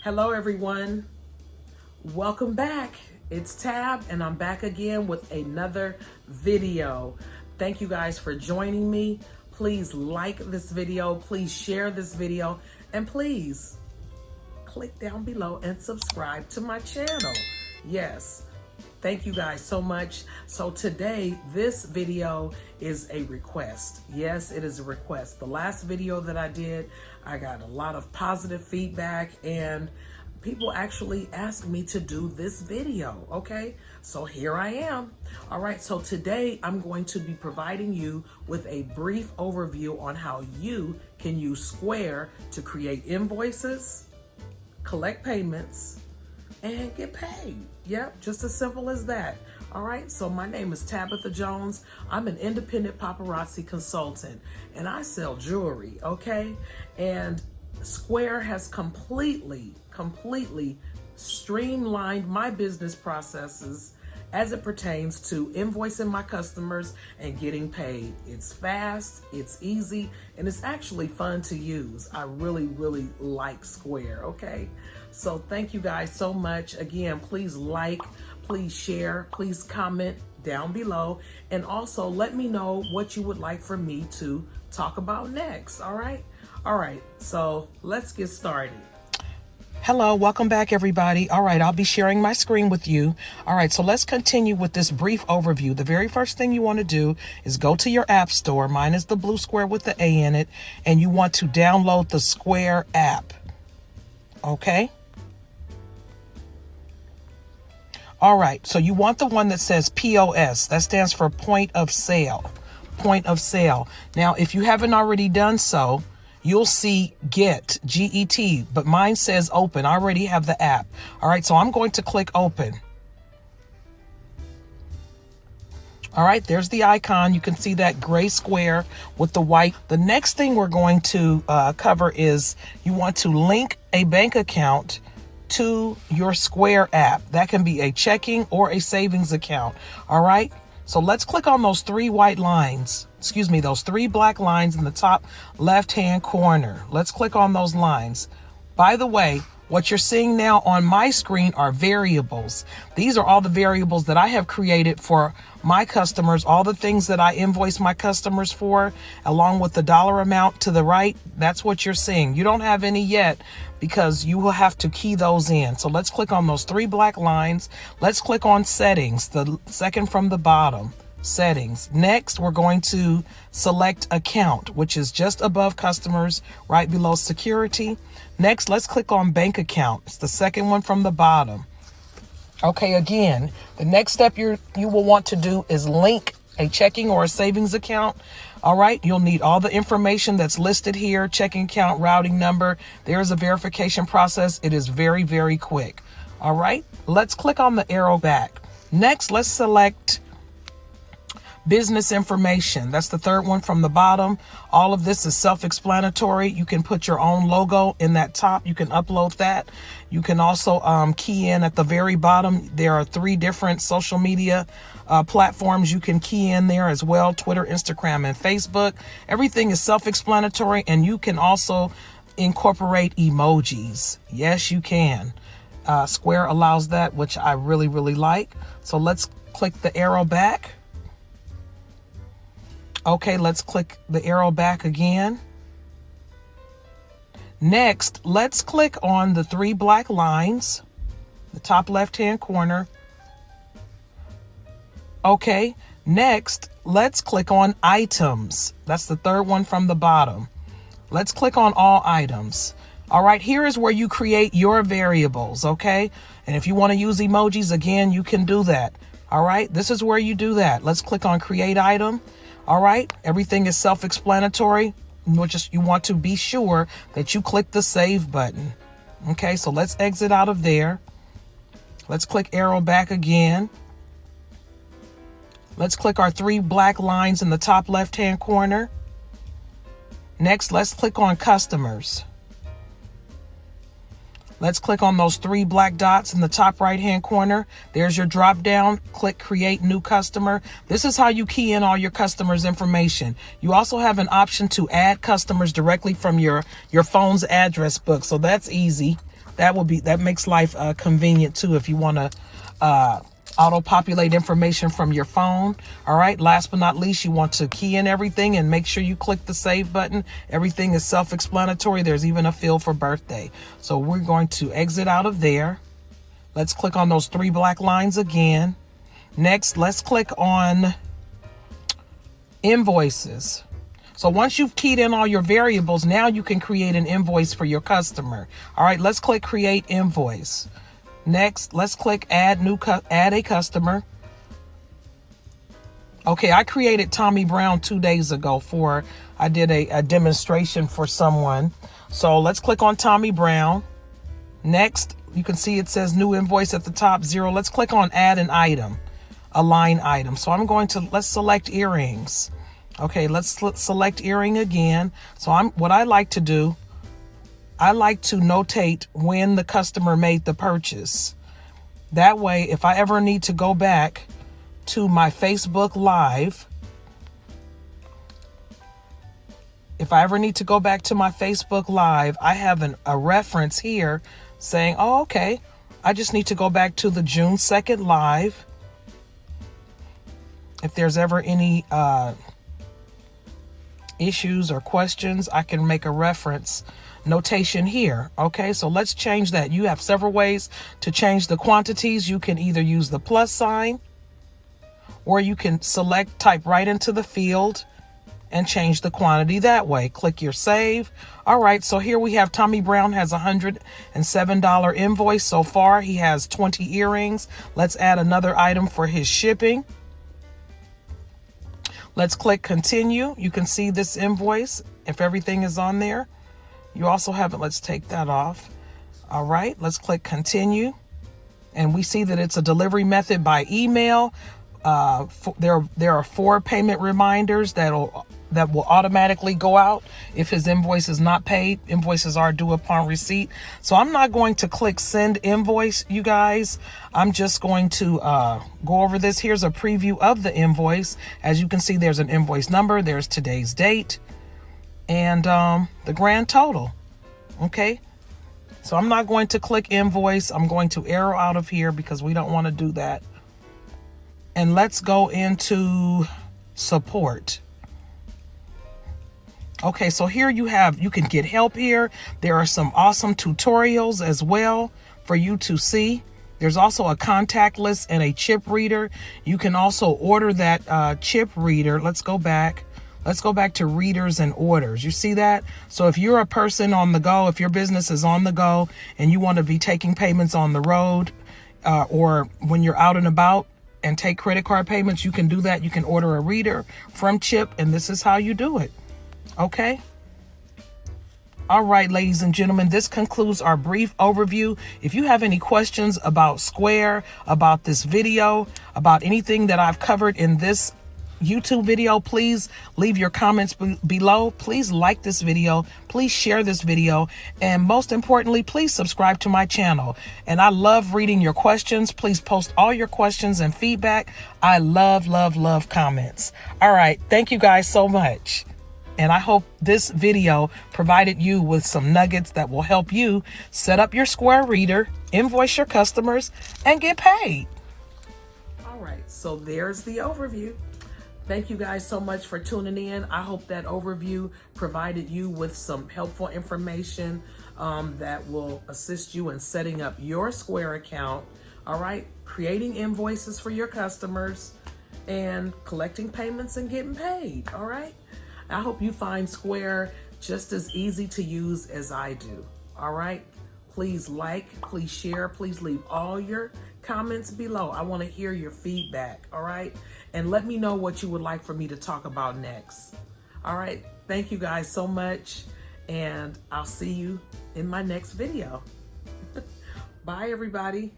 Hello everyone, welcome back. It's Tab and I'm back again with another video. Thank you guys for joining me. Please like this video, please share this video, and please click down below and subscribe to my channel. Yes, thank you guys so much. So today, this video is a request. Yes, it is a request. The last video that I did, I got a lot of positive feedback and people actually asked me to do this video, okay? So here I am. All right, so today I'm going to be providing you with a brief overview on how you can use Square to create invoices, collect payments, and get paid. Yep, just as simple as that. All right, so my name is Tabitha Jones. I'm an independent paparazzi consultant and I sell jewelry, okay? And Square has completely streamlined my business processes as it pertains to invoicing my customers and getting paid. It's fast, it's easy, and it's actually fun to use. I really like Square, okay? So thank you guys so much. Again, please like, please share, please comment down below, and also let me know what you would like for me to talk about next, all right? All right, so let's get started. Hello, welcome back everybody. All right, I'll be sharing my screen with you. All right, so let's continue with this brief overview. The very first thing you want to do is go to your app store. Mine is the blue square with the A in it, and you want to download the Square app. Okay? All right, so you want the one that says POS. That stands for point of sale. Point of sale. Now, if you haven't already done so, you'll see Get, G-E-T, but mine says open. I already have the app. All right, so I'm going to click open. All right, there's the icon. You can see that gray square with the white. The next thing we're going to cover is you want to link a bank account to your Square app. That can be a checking or a savings account. All right, so let's click on those three white lines. Excuse me, those three black lines in the top left-hand corner. Let's click on those lines. By the way, what you're seeing now on my screen are variables. These are all the variables that I have created for my customers, all the things that I invoice my customers for, along with the dollar amount to the right. That's what you're seeing. You don't have any yet because you will have to key those in. So let's click on those three black lines. Let's click on settings, the second from the bottom. Settings. Next, we're going to select account, which is just above customers, right below security. Next, let's click on bank account. It's the second one from the bottom. Okay, again, the next step you will want to do is link a checking or a savings account. All right, you'll need all the information that's listed here, checking account, routing number. There's a verification process. It is very quick. All right, let's click on the arrow back. Next, let's select business information. That's the third one from the bottom. All of this is self-explanatory. You can put your own logo in that top. You can upload that. You can also key in at the very bottom. There are three different social media platforms you can key in there as well: Twitter, Instagram, and Facebook. Everything is self-explanatory, and you can also incorporate emojis. Yes, you can. Square allows that, which I really like. So let's click the arrow back. Okay, let's click the arrow back again. Next, let's click on the three black lines, the top left-hand corner. Okay, next, let's click on items. That's the third one from the bottom. Let's click on all items. All right, here is where you create your variables, okay? And if you want to use emojis, again, you can do that. All right, this is where you do that. Let's click on create item. All right, everything is self-explanatory. You want to be sure that you click the save button. Okay, so let's exit out of there. Let's click arrow back again. Let's click our three black lines in the top left-hand corner. Next, let's click on customers. Let's click on those three black dots in the top right-hand corner. There's your drop down. Click create new customer. This is how you key in all your customers' information. You also have an option to add customers directly from your phone's address book. So that's easy. that makes life convenient too if you want to auto-populate information from your phone. All right, last but not least, you want to key in everything and make sure you click the save button. Everything is self-explanatory. There's even a field for birthday. So we're going to exit out of there. Let's click on those 3 black lines again. Next, let's click on invoices. So once you've keyed in all your variables, now you can create an invoice for your customer. All right, let's click create invoice. Next, let's click add a customer. Okay, I created Tommy Brown 2 days ago I did a demonstration for someone. So let's click on Tommy Brown. Next, you can see it says new invoice at the top, 0. Let's click on add an item, a line item. So let's select earrings. Okay, let's select earring again. So what I like to do, I like to notate when the customer made the purchase. That way, if I ever need to go back to my Facebook Live, I have a reference here saying, oh, okay, I just need to go back to the June 2nd Live. If there's ever any issues or questions, I can make a reference notation here. Okay, so let's change that. You have several ways to change the quantities. You can either use the plus sign, or you can type right into the field and change the quantity that way. Click your save. All right, so here we have Tommy Brown has $107 invoice so far. He has 20 earrings. Let's add another item for his shipping. Let's click continue. You can see this invoice if everything is on there. You also have it. Let's take that off. All right, let's click continue. And we see that it's a delivery method by email. There are 4 payment reminders that will automatically go out if his invoice is not paid. Invoices are due upon receipt. So I'm not going to click send invoice, you guys. I'm just going to go over this. Here's a preview of the invoice. As you can see, there's an invoice number. There's today's date and the grand total. Okay. So I'm not going to click invoice. I'm going to arrow out of here because we don't want to do that. And let's go into support. Okay, so here you can get help here. There are some awesome tutorials as well for you to see. There's also a contact list and a chip reader. You can also order that chip reader. Let's go back. Let's go back to readers and orders. You see that? So if you're a person on the go, if your business is on the go and you want to be taking payments on the road or when you're out and about and take credit card payments, you can do that. You can order a reader from Chip, and this is how you do it. Okay? All right, ladies and gentlemen, this concludes our brief overview. If you have any questions about Square, about this video, about anything that I've covered in this YouTube video, please leave your comments below. Please like this video. Please share this video. And most importantly, please subscribe to my channel. And I love reading your questions. Please post all your questions and feedback. I love, love, love comments. All right. Thank you guys so much. And I hope this video provided you with some nuggets that will help you set up your Square reader, invoice your customers, and get paid. All right. So there's the overview. Thank you guys so much for tuning in. I hope that overview provided you with some helpful information that will assist you in setting up your Square account. All right, creating invoices for your customers and collecting payments and getting paid. All right, I hope you find Square just as easy to use as I do. All right, please like, please share, please leave all your comments below. I want to hear your feedback. All right. And let me know what you would like for me to talk about next. All right. Thank you guys so much. And I'll see you in my next video. Bye, everybody.